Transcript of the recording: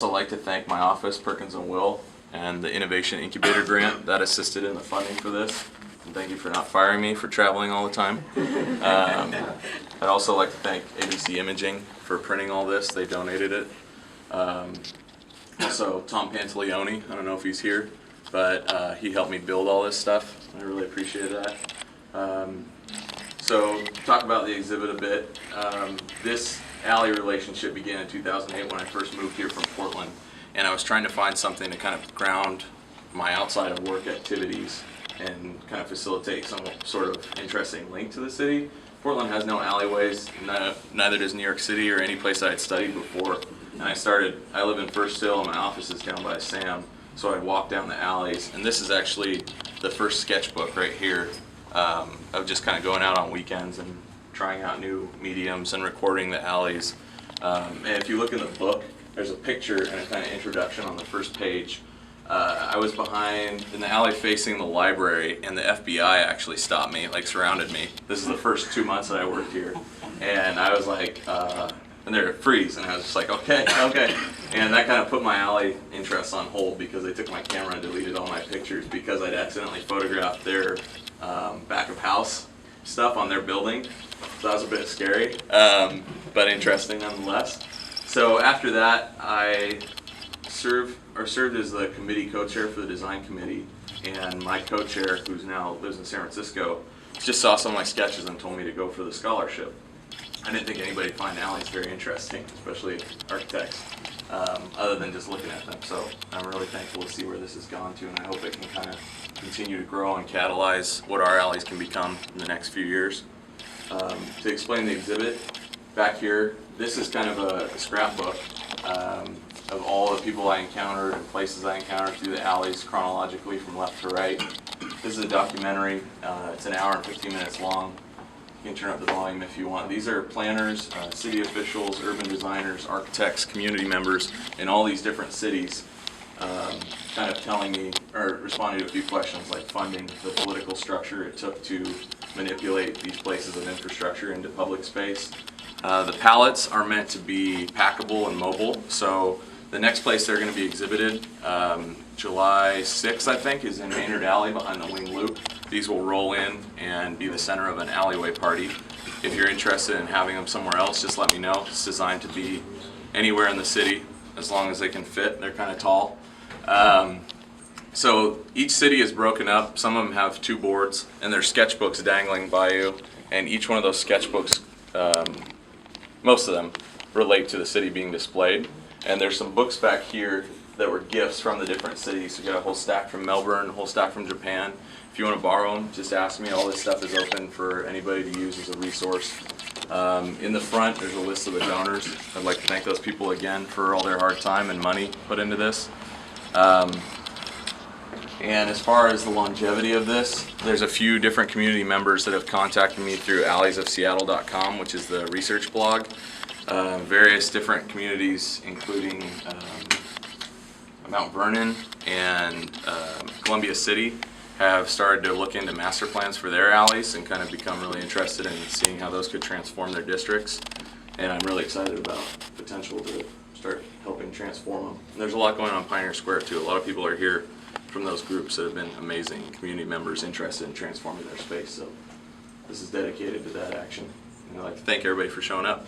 I'd also like to thank my office, Perkins & Will, and the Innovation Incubator Grant that assisted in the funding for this. And thank you for not firing me for traveling all the time. I'd also like to thank ABC Imaging for printing all this. They donated it. Also, Tom Pantaleone, I don't know if he's here, but he helped me build all this stuff. I really appreciate that. So, talk about the exhibit a bit. This alley relationship began in 2008 when I first moved here from Portland, and I was trying to find something to kind of ground my outside of work activities and kind of facilitate some sort of interesting link to the city. Portland has no alleyways, neither does New York City or any place I had studied before. And I live in First Hill and my office is down by Sam, so I'd walk down the alleys. And this is actually the first sketchbook right here of just kind of going out on weekends and trying out new mediums and recording the alleys. And if you look in the book, there's a picture and a kind of introduction on the first page. I was behind in the alley facing the library, and the FBI actually stopped me, like surrounded me. This is the first 2 months that I worked here, and I was like, and they're freeze, and I was just like, okay. And that kind of put my alley interests on hold because they took my camera and deleted all my pictures because I'd accidentally photographed their back of house stuff on their building. So that was a bit scary, but interesting nonetheless. So after that, I served as the committee co-chair for the design committee, and my co-chair, who's now lives in San Francisco, just saw some of my sketches and told me to go for the scholarship. I didn't think anybody'd find alleys very interesting, especially architects, other than just looking at them. So I'm really thankful to see where this has gone to, and I hope it can kind of continue to grow and catalyze what our alleys can become in the next few years. To explain the exhibit, back here, this is kind of a scrapbook of all the people I encountered and places I encountered through the alleys chronologically from left to right. This is a documentary. It's an hour and 15 minutes long. You can turn up the volume if you want. These are planners, city officials, urban designers, architects, community members in all these different cities, kind of telling me, or responding to a few questions like funding, the political structure it took to manipulate these places of infrastructure into public space. The pallets are meant to be packable and mobile, so the next place they're going to be exhibited, July 6th, I think, is in Maynard Alley behind the Wing Loop. These will roll in and be the center of an alleyway party. If you're interested in having them somewhere else, just let me know. It's designed to be anywhere in the city as long as they can fit. They're kind of tall. So each city is broken up. Some of them have 2 boards, and there's sketchbooks dangling by you, and each one of those sketchbooks, most of them, relate to the city being displayed. And there's some books back here that were gifts from the different cities. We got a whole stack from Melbourne, a whole stack from Japan. If you want to borrow them, just ask me. All this stuff is open for anybody to use as a resource. In the front, there's a list of the donors. I'd like to thank those people again for all their hard time and money put into this. And as far as the longevity of this, there's a few different community members that have contacted me through alleysofseattle.com, which is the research blog. Various different communities, including Mount Vernon and Columbia City, have started to look into master plans for their alleys and kind of become really interested in seeing how those could transform their districts. And I'm really excited about the potential to start helping transform them. And there's a lot going on Pioneer Square too. A lot of people are here from those groups that have been amazing community members interested in transforming their space. So this is dedicated to that action. And I'd like to thank everybody for showing up.